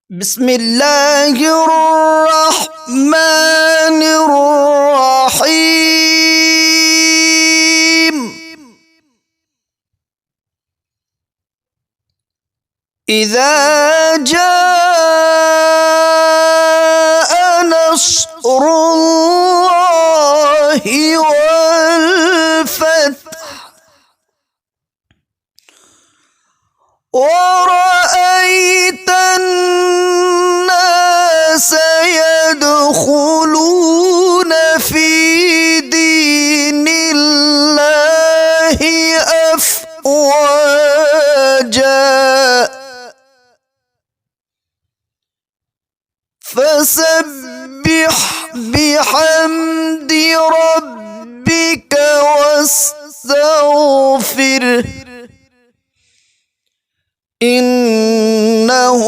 بسم الله الرحمن الرحيم. إذا جاء نصر الله والفتح ورأيت الناس يدخلون في دين الله أفواجا فسبح بحمد ربك واستغفره إنه